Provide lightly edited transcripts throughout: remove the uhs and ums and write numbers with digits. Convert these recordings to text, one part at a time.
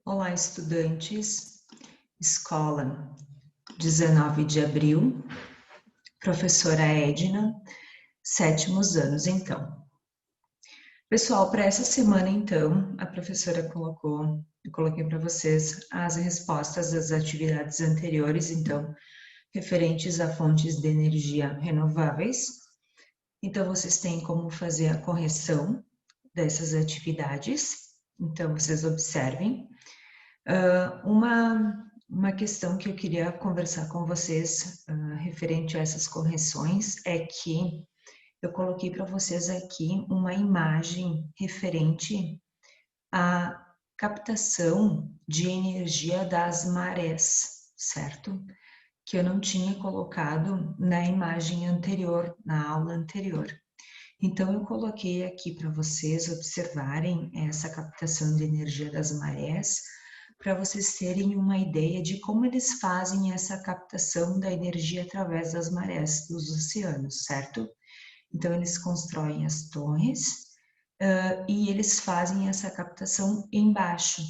Olá, estudantes. Escola 19 de abril, professora Edna, sétimos anos, então. Pessoal, para essa semana, então, a professora eu coloquei para vocês as respostas das atividades anteriores, então, referentes a fontes de energia renováveis. Então, vocês têm como fazer a correção dessas atividades. Então, vocês observem. Uma questão que eu queria conversar com vocês referente a essas correções é que eu coloquei para vocês aqui uma imagem referente à captação de energia das marés, certo? Que eu não tinha colocado na imagem anterior, na aula anterior. Então, eu coloquei aqui para vocês observarem essa captação de energia das marés, para vocês terem uma ideia de como eles fazem essa captação da energia através das marés dos oceanos, certo? Então, eles constroem as torres e eles fazem essa captação embaixo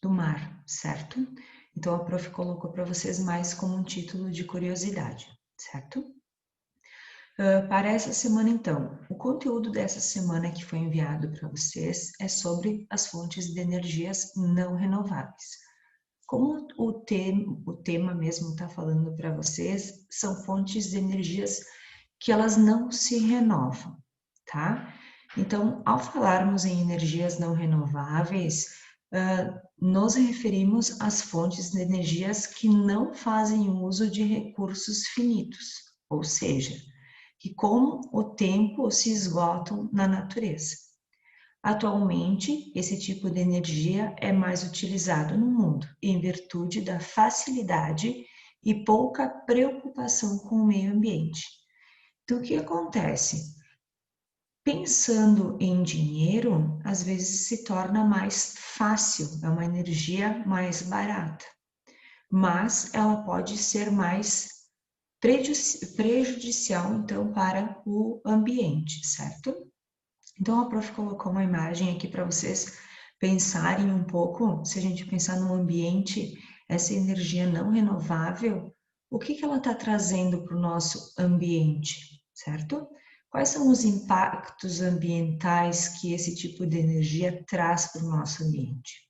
do mar, certo? Então, a prof colocou para vocês mais como um título de curiosidade, certo? Para essa semana, então, o conteúdo dessa semana que foi enviado para vocês é sobre as fontes de energias não renováveis. Como o tema mesmo está falando para vocês, são fontes de energias que elas não se renovam, tá? Então, ao falarmos em energias não renováveis, nos referimos às fontes de energias que não fazem uso de recursos finitos, ou seja, que com o tempo se esgotam na natureza. Atualmente, esse tipo de energia é mais utilizado no mundo, em virtude da facilidade e pouca preocupação com o meio ambiente. Então, o que acontece? Pensando em dinheiro, às vezes se torna mais fácil, é uma energia mais barata, mas ela pode ser mais prejudicial, então, para o ambiente, certo? Então, a prof colocou uma imagem aqui para vocês pensarem um pouco, se a gente pensar no ambiente, essa energia não renovável, o que ela está trazendo para o nosso ambiente, certo? Quais são os impactos ambientais que esse tipo de energia traz para o nosso ambiente?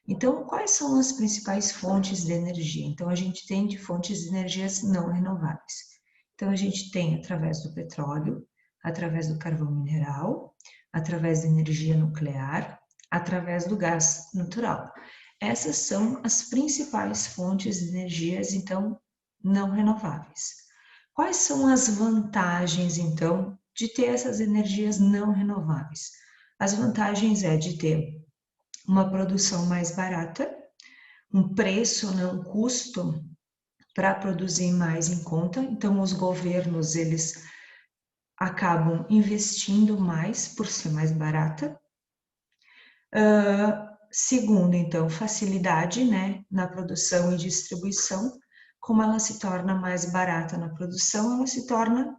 Então, quais são as principais fontes de energia? Então, a gente tem de fontes de energias não renováveis. Então, a gente tem através do petróleo, através do carvão mineral, através da energia nuclear, através do gás natural. Essas são as principais fontes de energias, então, não renováveis. Quais são as vantagens, então, de ter essas energias não renováveis? As vantagens é de ter uma produção mais barata, um preço, né, um custo para produzir mais em conta. Então, os governos, eles acabam investindo mais por ser mais barata. Segundo, então, facilidade, né, na produção e distribuição. Como ela se torna mais barata na produção, ela se torna,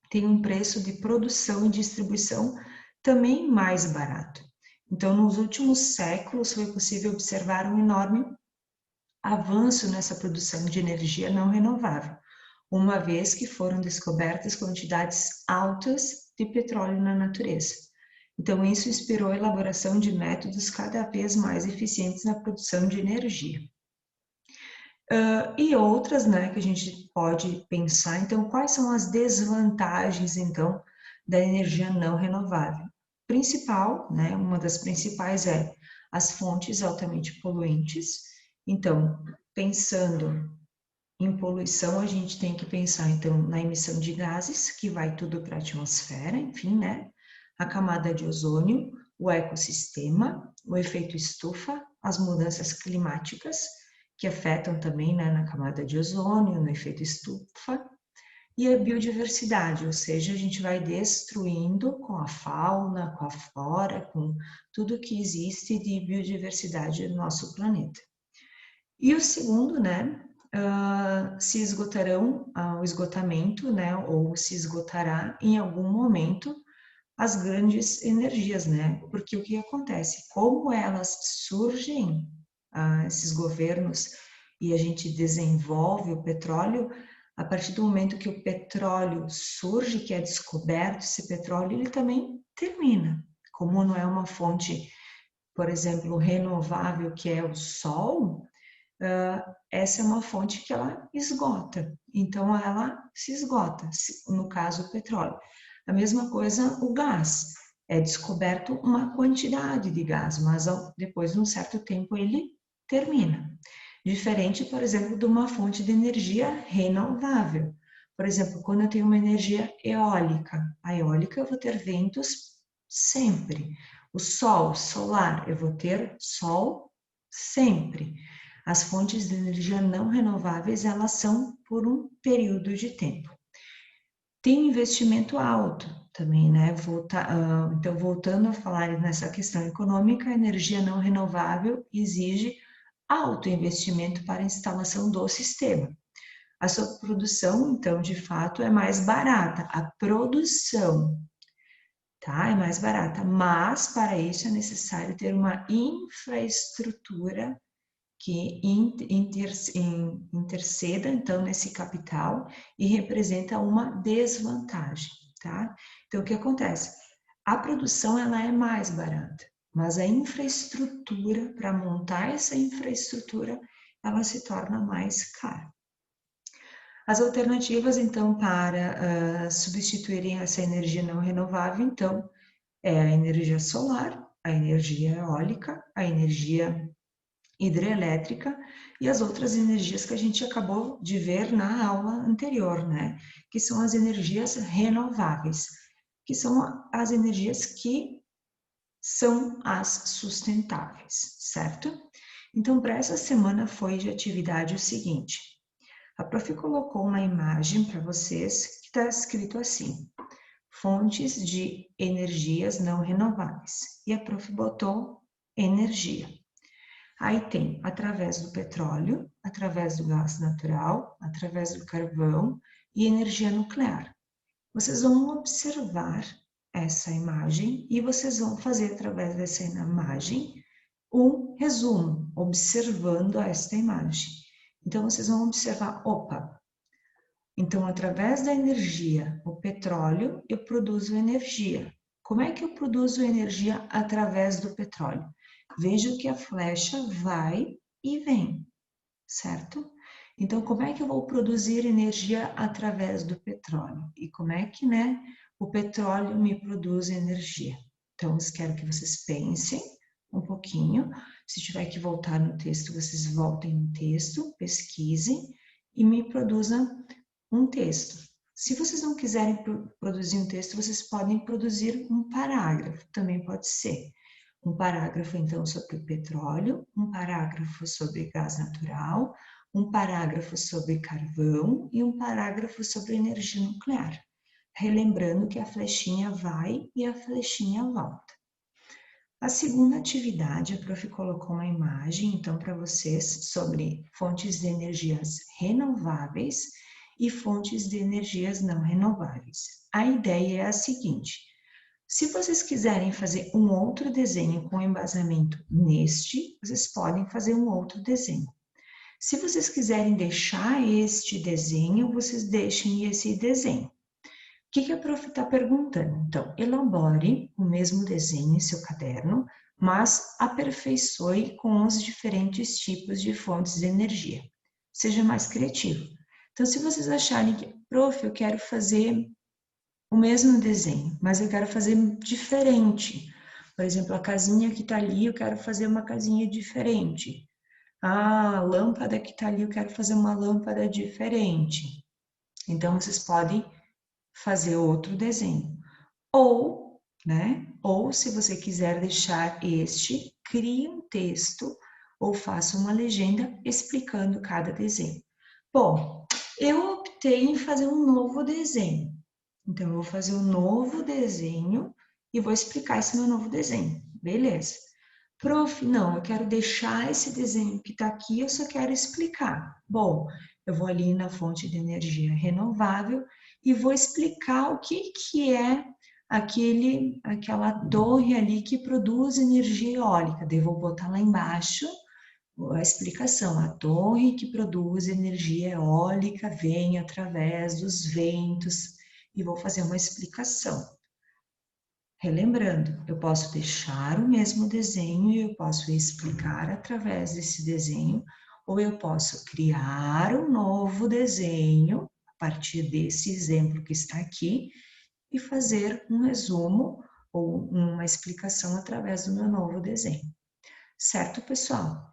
tem um preço de produção e distribuição também mais barato. Então, nos últimos séculos, foi possível observar um enorme avanço nessa produção de energia não renovável, uma vez que foram descobertas quantidades altas de petróleo na natureza. Então, isso inspirou a elaboração de métodos cada vez mais eficientes na produção de energia. E outras, né, que a gente pode pensar, então, quais são as desvantagens, então, da energia não renovável? Principal, né, uma das principais é as fontes altamente poluentes. Então, pensando em poluição, a gente tem que pensar, então, na emissão de gases, que vai tudo para a atmosfera, enfim, né, a camada de ozônio, o ecossistema, o efeito estufa, as mudanças climáticas, que afetam também, né, na camada de ozônio, no efeito estufa, e a biodiversidade, ou seja, a gente vai destruindo com a fauna, com a flora, com tudo que existe de biodiversidade no nosso planeta. E o segundo, né, se esgotarão, o esgotamento, né, ou se esgotará em algum momento as grandes energias, né? Porque o que acontece? Como elas surgem, esses governos, e a gente desenvolve o petróleo, a partir do momento que o petróleo surge, que é descoberto, esse petróleo, ele também termina. Como não é uma fonte, por exemplo, renovável, que é o sol, essa é uma fonte que ela esgota. Então, ela se esgota, no caso, o petróleo. A mesma coisa o gás. É descoberto uma quantidade de gás, mas depois de um certo tempo ele termina. Diferente, por exemplo, de uma fonte de energia renovável. Por exemplo, quando eu tenho uma energia eólica, a eólica eu vou ter ventos sempre. O sol, solar, eu vou ter sol sempre. As fontes de energia não renováveis, elas são por um período de tempo. Tem investimento alto também, né? Então, voltando a falar nessa questão econômica, a energia não renovável exige alto investimento para a instalação do sistema. A sua produção, então, de fato, é mais barata. A produção, tá? É mais barata, mas para isso é necessário ter uma infraestrutura que interceda, então, nesse capital e representa uma desvantagem, tá? Então, o que acontece? A produção, ela é mais barata, mas a infraestrutura, para montar essa infraestrutura, ela se torna mais cara. As alternativas, então, para substituírem essa energia não renovável, então, é a energia solar, a energia eólica, a energia hidrelétrica e as outras energias que a gente acabou de ver na aula anterior, né? Que são as energias renováveis, que são as energias que são as sustentáveis, certo? Então, para essa semana foi de atividade o seguinte: a prof colocou uma imagem para vocês que está escrito assim: fontes de energias não renováveis. E a prof botou energia. Aí tem através do petróleo, através do gás natural, através do carvão e energia nuclear. Vocês vão observar essa imagem e vocês vão fazer através dessa imagem um resumo, observando esta imagem. Então vocês vão observar, opa, então através da energia, o petróleo, eu produzo energia. Como é que eu produzo energia através do petróleo? Vejo que a flecha vai e vem, certo? Então, como é que eu vou produzir energia através do petróleo? E como é que, né, o petróleo me produz energia? Então, eu quero que vocês pensem um pouquinho. Se tiver que voltar no texto, vocês voltem no texto, pesquisem e me produzam um texto. Se vocês não quiserem produzir um texto, vocês podem produzir um parágrafo, também pode ser. Um parágrafo, então, sobre o petróleo, um parágrafo sobre gás natural, um parágrafo sobre carvão e um parágrafo sobre energia nuclear. Relembrando que a flechinha vai e a flechinha volta. A segunda atividade, a prof colocou uma imagem, então, para vocês sobre fontes de energias renováveis e fontes de energias não renováveis. A ideia é a seguinte: se vocês quiserem fazer um outro desenho com embasamento neste, vocês podem fazer um outro desenho. Se vocês quiserem deixar este desenho, vocês deixem esse desenho. O que a prof está perguntando? Então, elabore o mesmo desenho em seu caderno, mas aperfeiçoe com os diferentes tipos de fontes de energia. Seja mais criativo. Então, se vocês acharem que, prof, eu quero fazer o mesmo desenho, mas eu quero fazer diferente. Por exemplo, a casinha que está ali, eu quero fazer uma casinha diferente. A lâmpada que está ali, eu quero fazer uma lâmpada diferente. Então, vocês podem fazer outro desenho. Ou, né? Ou se você quiser deixar este, crie um texto ou faça uma legenda explicando cada desenho. Bom, eu optei em fazer um novo desenho. Então, eu vou fazer um novo desenho e vou explicar esse meu novo desenho. Beleza. Prof, não, eu quero deixar esse desenho que está aqui, eu só quero explicar. Bom, eu vou ali na fonte de energia renovável e vou explicar o que é aquela torre ali que produz energia eólica. Daí eu vou botar lá embaixo a explicação. A torre que produz energia eólica vem através dos ventos e vou fazer uma explicação. Relembrando, eu posso deixar o mesmo desenho e eu posso explicar através desse desenho, ou eu posso criar um novo desenho a partir desse exemplo que está aqui e fazer um resumo ou uma explicação através do meu novo desenho. Certo, pessoal?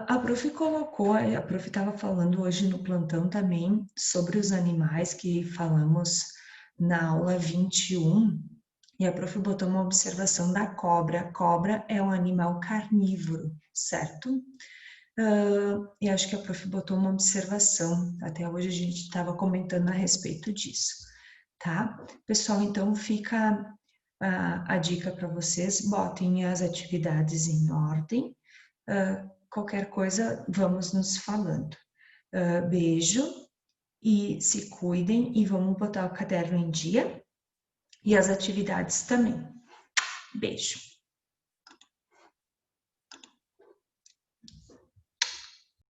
A prof colocou, a prof estava falando hoje no plantão também sobre os animais que falamos na aula 21, e a prof botou uma observação da cobra. A cobra é um animal carnívoro, certo? E acho que a prof botou uma observação, até hoje a gente estava comentando a respeito disso, tá? Pessoal, então fica a dica para vocês, botem as atividades em ordem, qualquer coisa vamos nos falando. Beijo e se cuidem e vamos botar o caderno em dia e as atividades também. Beijo.